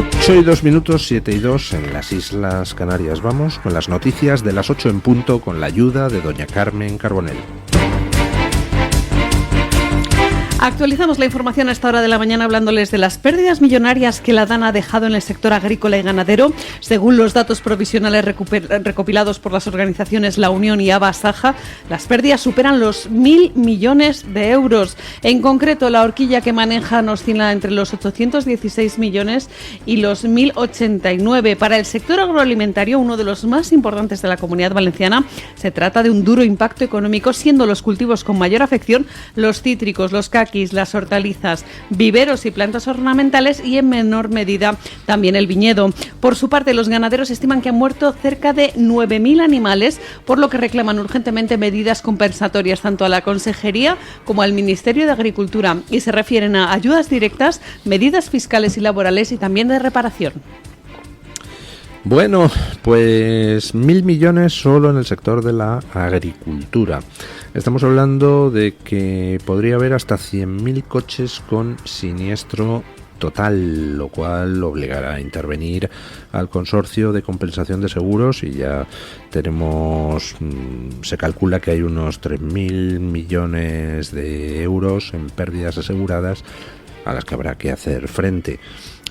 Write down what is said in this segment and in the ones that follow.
8 y 2 minutos, 7 y 2 en las Islas Canarias. Vamos con las noticias de las 8 en punto con la ayuda de doña Carmen Carbonell. Actualizamos la información a esta hora de la mañana hablándoles de las pérdidas millonarias que la DANA ha dejado en el sector agrícola y ganadero. Según los datos provisionales recopilados por las organizaciones La Unión y ABA-Saja, las pérdidas superan los 1.000 millones de euros. En concreto, la horquilla que manejan oscila entre los 816 millones y los 1.089. Para el sector agroalimentario, uno de los más importantes de la Comunidad Valenciana, se trata de un duro impacto económico, siendo los cultivos con mayor afección los cítricos, los caquis, las hortalizas, viveros y plantas ornamentales y en menor medida también el viñedo. Por su parte, los ganaderos estiman que han muerto cerca de 9.000 animales, por lo que reclaman urgentemente medidas compensatorias tanto a la Consejería como al Ministerio de Agricultura y se refieren a ayudas directas, medidas fiscales y laborales y también de reparación. Bueno, pues 1.000 millones solo en el sector de la agricultura. Estamos hablando de que podría haber hasta 100.000 coches con siniestro total, lo cual obligará a intervenir al consorcio de compensación de seguros y ya tenemos, se calcula que hay unos 3.000 millones de euros en pérdidas aseguradas a las que habrá que hacer frente.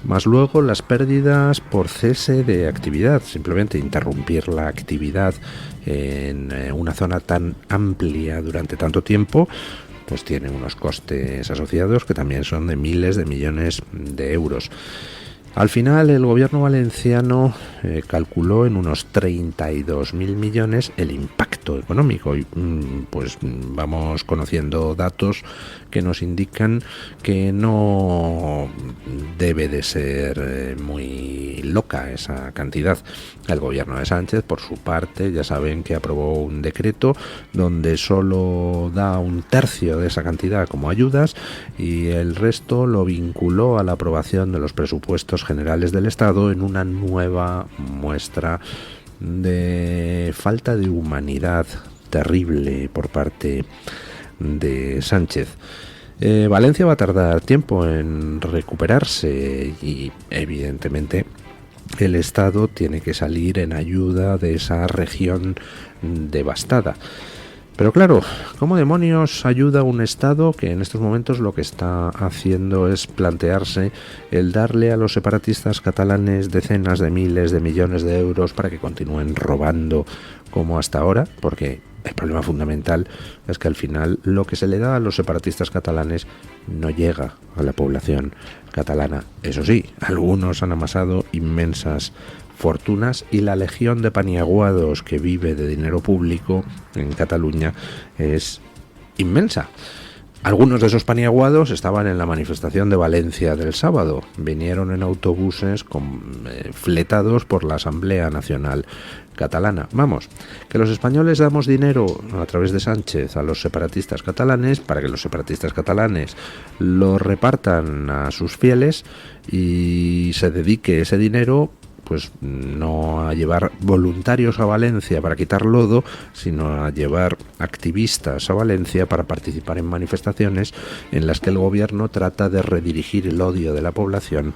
Más luego las pérdidas por cese de actividad, simplemente interrumpir la actividad en una zona tan amplia durante tanto tiempo, pues tiene unos costes asociados que también son de miles de millones de euros. Al final el gobierno valenciano calculó en unos 32.000 millones el impacto económico y pues vamos conociendo datos que nos indican que no debe de ser muy loca esa cantidad. El gobierno de Sánchez, por su parte, ya saben que aprobó un decreto donde solo da un tercio de esa cantidad como ayudas y el resto lo vinculó a la aprobación de los presupuestos generales del Estado en una nueva muestra de falta de humanidad terrible por parte de Sánchez. Valencia va a tardar tiempo en recuperarse y evidentemente el Estado tiene que salir en ayuda de esa región devastada. Pero claro, ¿cómo demonios ayuda un Estado que en estos momentos lo que está haciendo es plantearse el darle a los separatistas catalanes decenas de miles de millones de euros para que continúen robando como hasta ahora? Porque el problema fundamental es que al final lo que se le da a los separatistas catalanes no llega a la población catalana. Eso sí, algunos han amasado inmensas fortunas y la legión de paniaguados que vive de dinero público en Cataluña es inmensa. Algunos de esos paniaguados estaban en la manifestación de Valencia del sábado. Vinieron en autobuses fletados por la Asamblea Nacional Catalana. Vamos, que los españoles damos dinero a través de Sánchez a los separatistas catalanes para que los separatistas catalanes lo repartan a sus fieles y se dedique ese dinero pues no a llevar voluntarios a Valencia para quitar lodo, sino a llevar activistas a Valencia para participar en manifestaciones en las que el gobierno trata de redirigir el odio de la población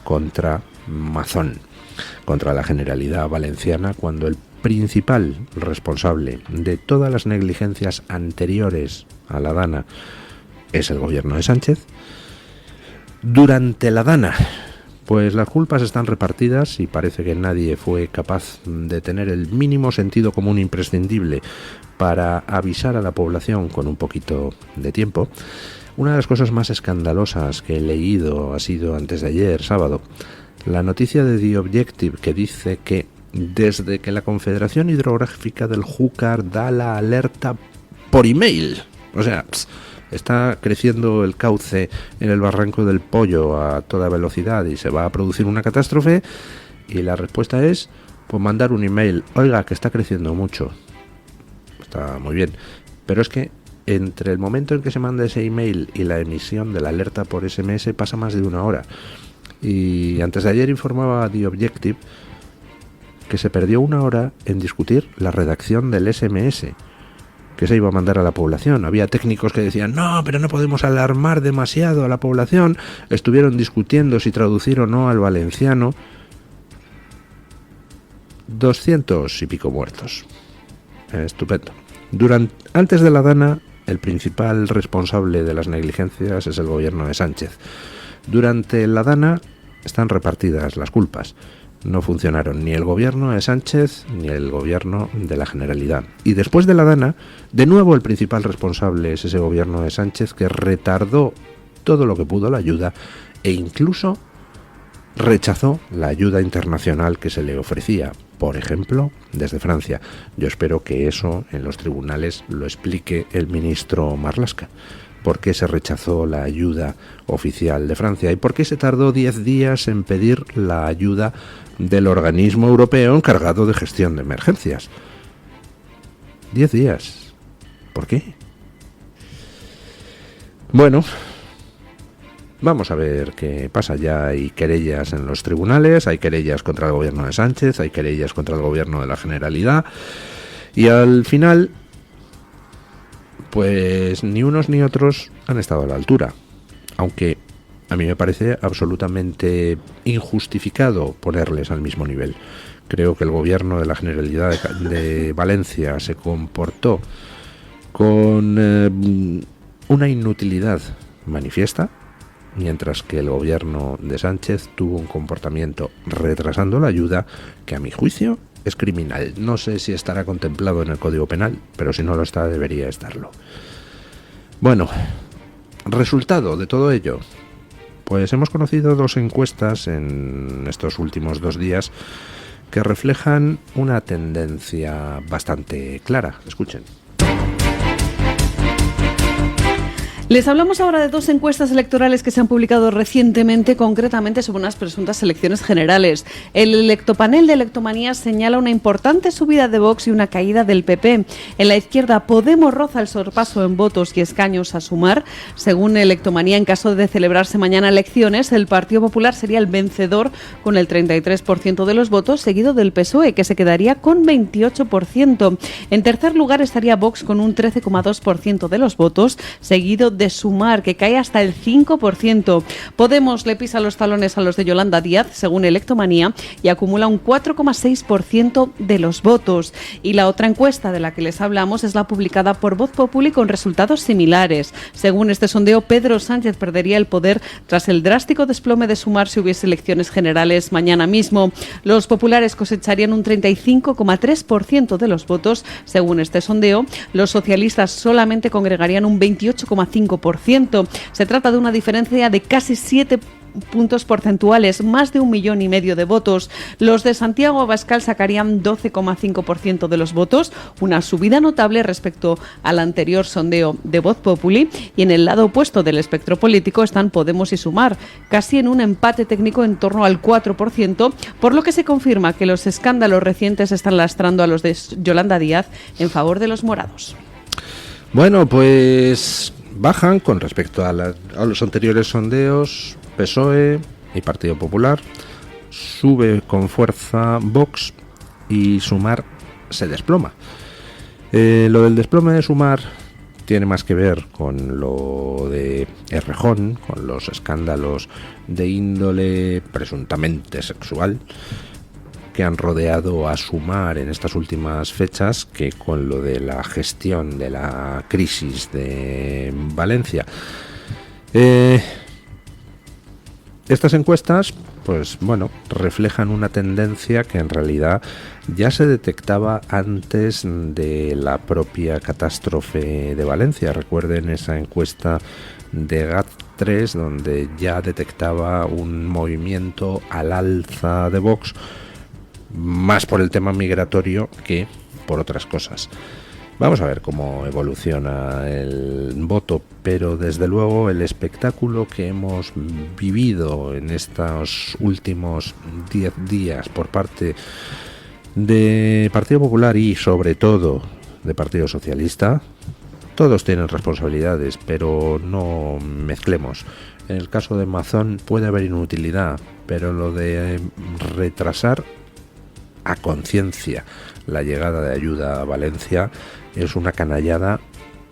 contra Mazón, contra la Generalidad Valenciana, cuando el principal responsable de todas las negligencias anteriores a la DANA es el gobierno de Sánchez. Durante la DANA, pues las culpas están repartidas y parece que nadie fue capaz de tener el mínimo sentido común imprescindible para avisar a la población con un poquito de tiempo. Una de las cosas más escandalosas que he leído ha sido antes de ayer, sábado, la noticia de The Objective que dice que desde que la Confederación Hidrográfica del Júcar da la alerta por email, o sea, está creciendo el cauce en el barranco del Pollo a toda velocidad y se va a producir una catástrofe, y la respuesta es pues mandar un email: oiga, que está creciendo mucho. Está muy bien, pero es que entre el momento en que se manda ese email y la emisión de la alerta por SMS pasa más de una hora. Y antes de ayer informaba The Objective que se perdió una hora en discutir la redacción del SMS. que se iba a mandar a la población. Había técnicos que decían, no, pero no podemos alarmar demasiado a la población. Estuvieron discutiendo si traducir o no al valenciano. 200 y pico muertos. Estupendo. Antes de la Dana, el principal responsable de las negligencias es el gobierno de Sánchez. Durante la Dana están repartidas las culpas. No funcionaron ni el gobierno de Sánchez ni el gobierno de la Generalidad. Y después de la Dana, de nuevo el principal responsable es ese gobierno de Sánchez, que retardó todo lo que pudo la ayuda e incluso rechazó la ayuda internacional que se le ofrecía, por ejemplo, desde Francia. Yo espero que eso en los tribunales lo explique el ministro Marlaska. ¿Por qué se rechazó la ayuda oficial de Francia? ¿Y por qué se tardó 10 días en pedir la ayuda del organismo europeo encargado de gestión de emergencias? 10 días. ¿Por qué? Bueno, vamos a ver qué pasa. Ya hay querellas en los tribunales, hay querellas contra el gobierno de Sánchez, hay querellas contra el gobierno de la Generalidad, y al final, pues ni unos ni otros han estado a la altura, aunque a mí me parece absolutamente injustificado ponerles al mismo nivel. Creo que el gobierno de la Generalidad de Valencia se comportó con una inutilidad manifiesta, mientras que el gobierno de Sánchez tuvo un comportamiento retrasando la ayuda que, a mi juicio, es criminal. No sé si estará contemplado en el Código Penal, pero si no lo está, debería estarlo. Bueno, resultado de todo ello. Pues hemos conocido 2 encuestas en estos últimos 2 días que reflejan una tendencia bastante clara. Escuchen. Les hablamos ahora de 2 encuestas electorales que se han publicado recientemente, concretamente sobre unas presuntas elecciones generales. El electopanel de Electomanía señala una importante subida de Vox y una caída del PP. En la izquierda, Podemos roza el sorpaso en votos y escaños a Sumar. Según Electomanía, en caso de celebrarse mañana elecciones, el Partido Popular sería el vencedor con el 33% de los votos, seguido del PSOE, que se quedaría con 28%. En tercer lugar estaría Vox con un 13,2% de los votos, seguido de Sumar, que cae hasta el 5%. Podemos le pisa los talones a los de Yolanda Díaz, según Electomanía, y acumula un 4,6% de los votos. Y la otra encuesta de la que les hablamos es la publicada por Voz Populi, con resultados similares. Según este sondeo, Pedro Sánchez perdería el poder tras el drástico desplome de Sumar si hubiese elecciones generales mañana mismo. Los populares cosecharían un 35,3% de los votos. Según este sondeo, los socialistas solamente congregarían un 28,5%. Se trata de una diferencia de casi 7 puntos porcentuales, más de 1,5 millones de votos. Los de Santiago Abascal sacarían 12,5% de los votos, una subida notable respecto al anterior sondeo de Voz Populi. Y en el lado opuesto del espectro político están Podemos y Sumar, casi en un empate técnico en torno al 4%, por lo que se confirma que los escándalos recientes están lastrando a los de Yolanda Díaz en favor de los morados. Bueno, pues bajan con respecto a los anteriores sondeos PSOE y Partido Popular, sube con fuerza Vox y Sumar se desploma. Lo del desplome de Sumar tiene más que ver con lo de Errejón, con los escándalos de índole presuntamente sexual que han rodeado a Sumar en estas últimas fechas, que con lo de la gestión de la crisis de Valencia. Estas encuestas, pues bueno, reflejan una tendencia que en realidad ya se detectaba antes de la propia catástrofe de Valencia. Recuerden esa encuesta de GAT3, donde ya detectaba un movimiento al alza de Vox, más por el tema migratorio que por otras cosas. Vamos a ver cómo evoluciona el voto, pero desde luego el espectáculo que hemos vivido en estos últimos 10 días por parte de Partido Popular y sobre todo de Partido Socialista, todos tienen responsabilidades, pero no mezclemos. En el caso de Mazón puede haber inutilidad, pero lo de retrasar a conciencia la llegada de ayuda a Valencia es una canallada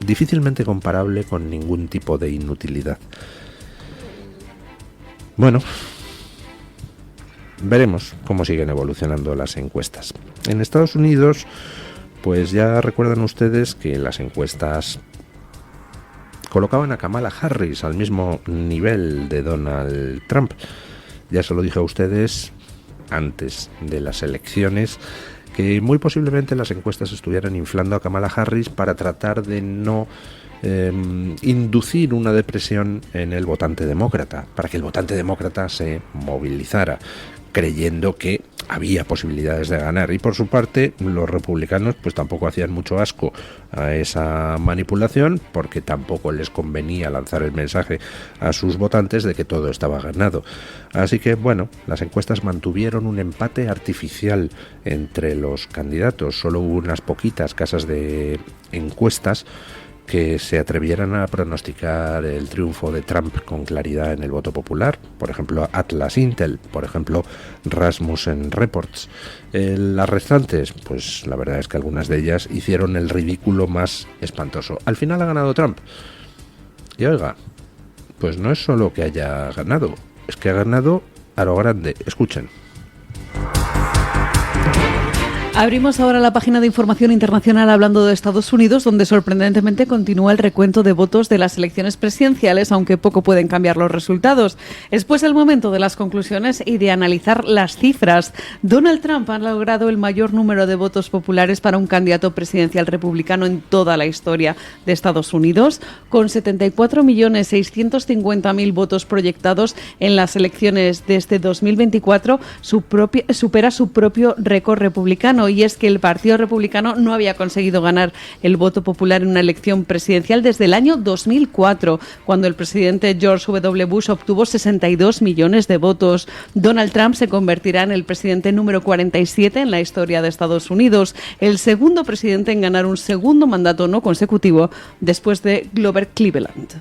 difícilmente comparable con ningún tipo de inutilidad. Bueno, veremos cómo siguen evolucionando las encuestas. En Estados Unidos, pues ya recuerdan ustedes que las encuestas colocaban a Kamala Harris al mismo nivel de Donald Trump. Ya se lo dije a ustedes antes de las elecciones, que muy posiblemente las encuestas estuvieran inflando a Kamala Harris para tratar de no inducir una depresión en el votante demócrata, para que el votante demócrata se movilizara, creyendo que había posibilidades de ganar. Y por su parte, los republicanos pues tampoco hacían mucho asco a esa manipulación, porque tampoco les convenía lanzar el mensaje a sus votantes de que todo estaba ganado. Así que, bueno, las encuestas mantuvieron un empate artificial entre los candidatos. Solo hubo unas poquitas casas de encuestas que se atrevieran a pronosticar el triunfo de Trump con claridad en el voto popular, por ejemplo Atlas Intel, por ejemplo Rasmussen Reports. Las restantes, pues la verdad es que algunas de ellas hicieron el ridículo más espantoso. Al final ha ganado Trump. Y oiga, pues no es solo que haya ganado, es que ha ganado a lo grande. Escuchen. Abrimos ahora la página de información internacional hablando de Estados Unidos, donde sorprendentemente continúa el recuento de votos de las elecciones presidenciales, aunque poco pueden cambiar los resultados. Es pues el momento de las conclusiones y de analizar las cifras. Donald Trump ha logrado el mayor número de votos populares para un candidato presidencial republicano en toda la historia de Estados Unidos, con 74.650.000 votos proyectados en las elecciones de este 2024, supera su propio récord republicano. Y es que el Partido Republicano no había conseguido ganar el voto popular en una elección presidencial desde el año 2004, cuando el presidente George W. Bush obtuvo 62 millones de votos. Donald Trump se convertirá en el presidente número 47 en la historia de Estados Unidos, el segundo presidente en ganar un segundo mandato no consecutivo después de Grover Cleveland.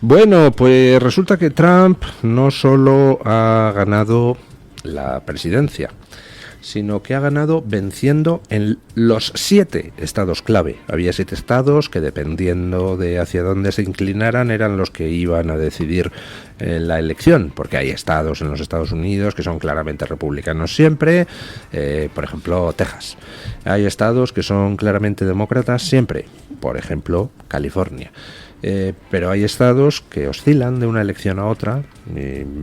Bueno, pues resulta que Trump no solo ha ganado la presidencia, sino que ha ganado venciendo en los 7 estados clave. Había 7 estados que, dependiendo de hacia dónde se inclinaran, eran los que iban a decidir la elección, porque hay estados en los Estados Unidos que son claramente republicanos siempre, por ejemplo Texas. Hay estados que son claramente demócratas siempre, por ejemplo California. Pero hay estados que oscilan de una elección a otra.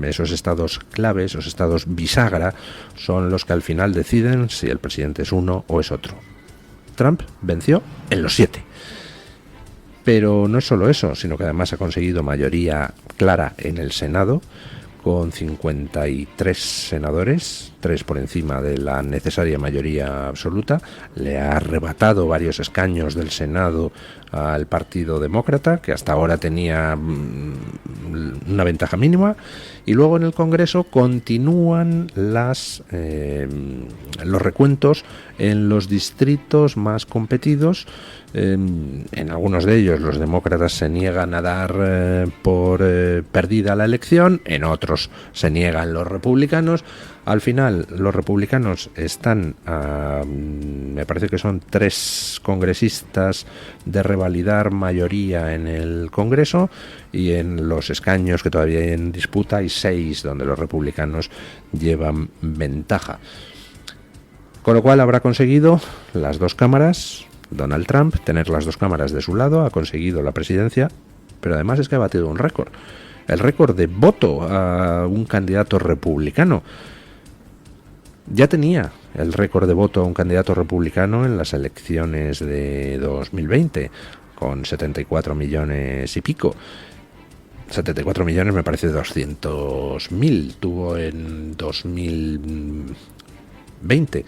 Esos estados clave, esos estados bisagra, son los que al final deciden si el presidente es uno o es otro. Trump venció en los 7. Pero no es solo eso, sino que además ha conseguido mayoría clara en el Senado, con 53 senadores, 3 por encima de la necesaria mayoría absoluta. Le ha arrebatado varios escaños del Senado al Partido Demócrata, que hasta ahora tenía una ventaja mínima. Y luego en el Congreso continúan los recuentos en los distritos más competidos. En algunos de ellos los demócratas se niegan a dar por perdida la elección, en otros se niegan los republicanos. Al final los republicanos están me parece que son 3 congresistas de revalidar mayoría en el Congreso, y en los escaños que todavía hay en disputa hay 6 donde los republicanos llevan ventaja. Con lo cual habrá conseguido las 2 cámaras. Donald Trump, tener las 2 cámaras de su lado, ha conseguido la presidencia, pero además es que ha batido un récord, el récord de voto a un candidato republicano. Ya tenía el récord de voto a un candidato republicano en las elecciones de 2020, con 74 millones y pico. 74 millones me parece 200.000 tuvo en 2020.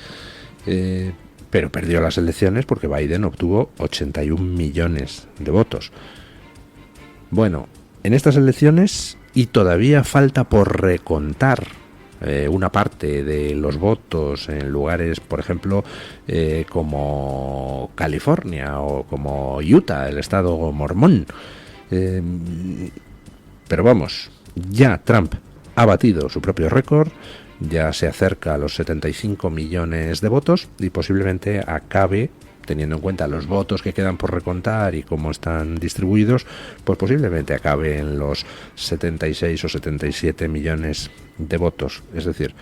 Pero perdió las elecciones porque Biden obtuvo 81 millones de votos. Bueno, en estas elecciones, y todavía falta por recontar una parte de los votos en lugares, por ejemplo, como California o como Utah, el estado mormón. Pero vamos, ya Trump ha batido su propio récord ya se acerca a los 75 millones de votos y posiblemente acabe, teniendo en cuenta los votos que quedan por recontar y cómo están distribuidos, pues posiblemente acabe en los 76 o 77 millones de votos. Es decir,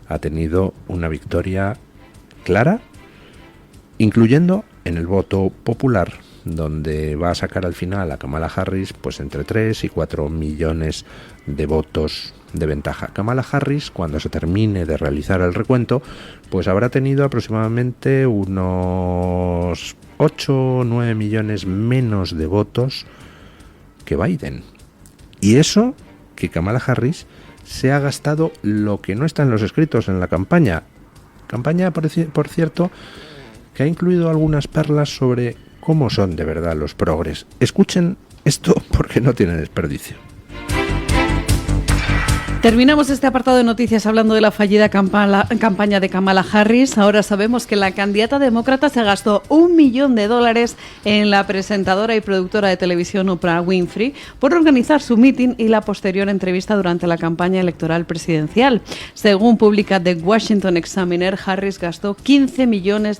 ha tenido una victoria clara, incluyendo en el voto popular, donde va a sacar al final a Kamala Harris pues entre 3 y 4 millones de votos de ventaja. Kamala Harris, cuando se termine de realizar el recuento, pues habrá tenido aproximadamente unos 8 o 9 millones menos de votos que Biden. Y eso que Kamala Harris se ha gastado lo que no está en los escritos en la campaña. Campaña, por cierto, que ha incluido algunas perlas sobre cómo son de verdad los progres. Escuchen esto porque no tiene desperdicio. Terminamos este apartado de noticias hablando de la fallida campaña de Kamala Harris. Ahora sabemos que la candidata demócrata se gastó $1 millón en la presentadora y productora de televisión Oprah Winfrey por organizar su meeting y la posterior entrevista durante la campaña electoral presidencial. Según publica The Washington Examiner, Harris gastó $15 millones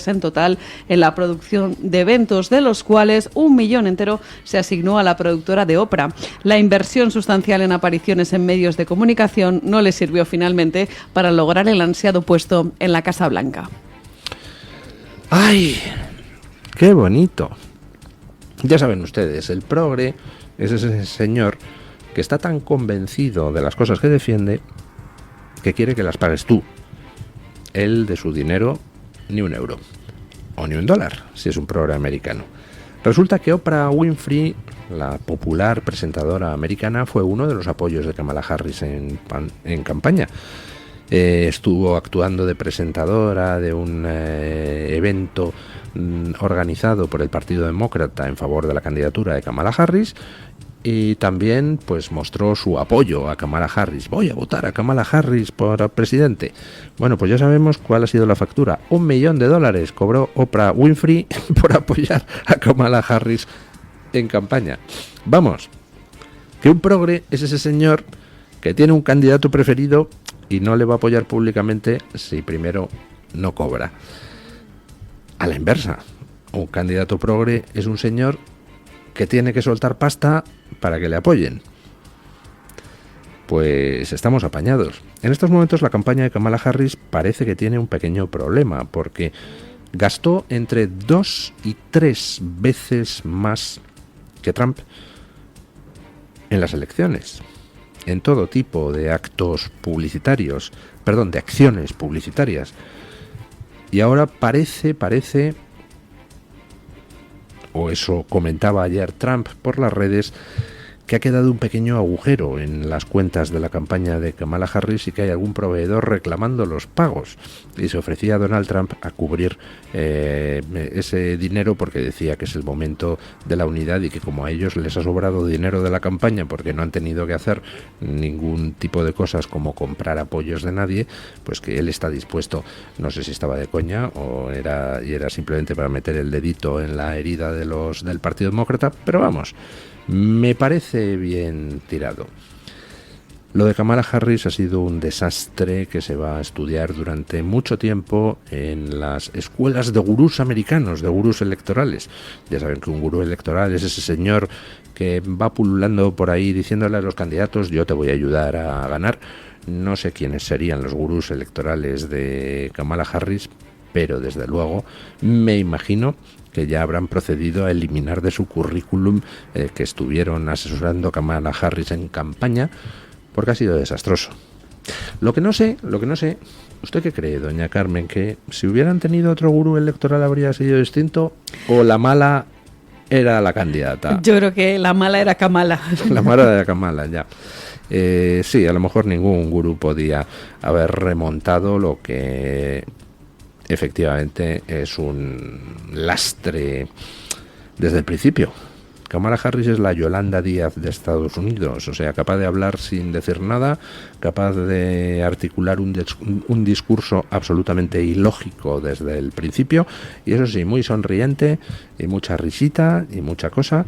en total en la producción de eventos, de los cuales $1 millón entero se asignó a la productora de Oprah. La inversión sustancial en apariciones en medios de comunicación no le sirvió finalmente para lograr el ansiado puesto en la Casa Blanca. ¡Ay! ¡Qué bonito! Ya saben ustedes, el progre es ese señor que está tan convencido de las cosas que defiende que quiere que las pagues tú. Él, de su dinero, ni €1. O ni $1, si es un progre americano. Resulta que Oprah Winfrey, la popular presentadora americana, fue uno de los apoyos de Kamala Harris en campaña. Estuvo actuando de presentadora de un evento organizado por el Partido Demócrata en favor de la candidatura de Kamala Harris, y también pues mostró su apoyo a Kamala Harris. Voy a votar a Kamala Harris por presidente. Bueno, pues ya sabemos cuál ha sido la factura. $1 millón cobró Oprah Winfrey por apoyar a Kamala Harris en campaña. Vamos, que un progre es ese señor que tiene un candidato preferido y no le va a apoyar públicamente si primero no cobra. A la inversa, un candidato progre es un señor que tiene que soltar pasta para que le apoyen. Pues estamos apañados. En estos momentos la campaña de Kamala Harris parece que tiene un pequeño problema, porque gastó entre 2 y 3 veces más que Trump en las elecciones, en todo tipo de actos publicitarios, de acciones publicitarias. Y ahora parece, o eso comentaba ayer Trump por las redes, que ha quedado un pequeño agujero en las cuentas de la campaña de Kamala Harris y que hay algún proveedor reclamando los pagos. Y se ofrecía a Donald Trump a cubrir ese dinero, porque decía que es el momento de la unidad y que como a ellos les ha sobrado dinero de la campaña porque no han tenido que hacer ningún tipo de cosas como comprar apoyos de nadie, pues que él está dispuesto, no sé si estaba de coña o era simplemente para meter el dedito en la herida del Partido Demócrata, pero vamos, me parece bien tirado. Lo de Kamala Harris ha sido un desastre que se va a estudiar durante mucho tiempo en las escuelas de gurús americanos, de gurús electorales. Ya saben que un gurú electoral es ese señor que va pululando por ahí diciéndole a los candidatos: yo te voy a ayudar a ganar. No sé quiénes serían los gurús electorales de Kamala Harris, pero desde luego me imagino que ya habrán procedido a eliminar de su currículum que estuvieron asesorando a Kamala Harris en campaña, porque ha sido desastroso. Lo que no sé, ¿usted qué cree, doña Carmen? ¿Que si hubieran tenido otro gurú electoral habría sido distinto, o la mala era la candidata? Yo creo que la mala era Kamala. La mala era Kamala, ya. Sí, a lo mejor ningún gurú podía haber remontado lo que efectivamente es un lastre desde el principio. Kamala Harris es la Yolanda Díaz de Estados Unidos, o sea, capaz de hablar sin decir nada, capaz de articular un discurso absolutamente ilógico desde el principio, y eso sí, muy sonriente y mucha risita y mucha cosa,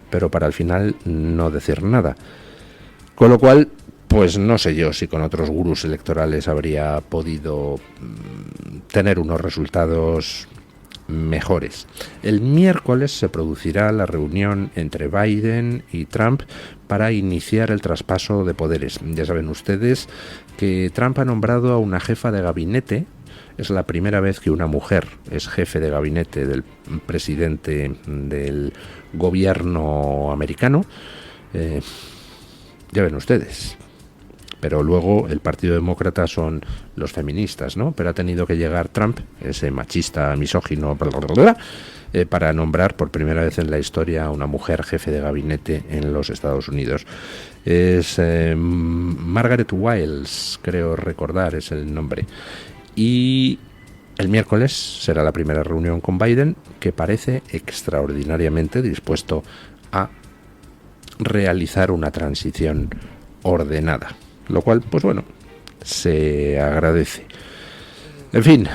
pero para al final no decir nada. Con lo cual, pues no sé yo si con otros gurús electorales habría podido tener unos resultados mejores. El miércoles se producirá la reunión entre Biden y Trump para iniciar el traspaso de poderes. Ya saben ustedes que Trump ha nombrado a una jefa de gabinete. Es la primera vez que una mujer es jefe de gabinete del presidente del gobierno americano. Ya ven ustedes. Pero luego el Partido Demócrata son los feministas, ¿no? Pero ha tenido que llegar Trump, ese machista, misógino, para nombrar por primera vez en la historia a una mujer jefe de gabinete en los Estados Unidos. Es Margaret Wiles, creo recordar, es el nombre. Y el miércoles será la primera reunión con Biden, que parece extraordinariamente dispuesto a realizar una transición ordenada. Lo cual, pues bueno, se agradece. En fin.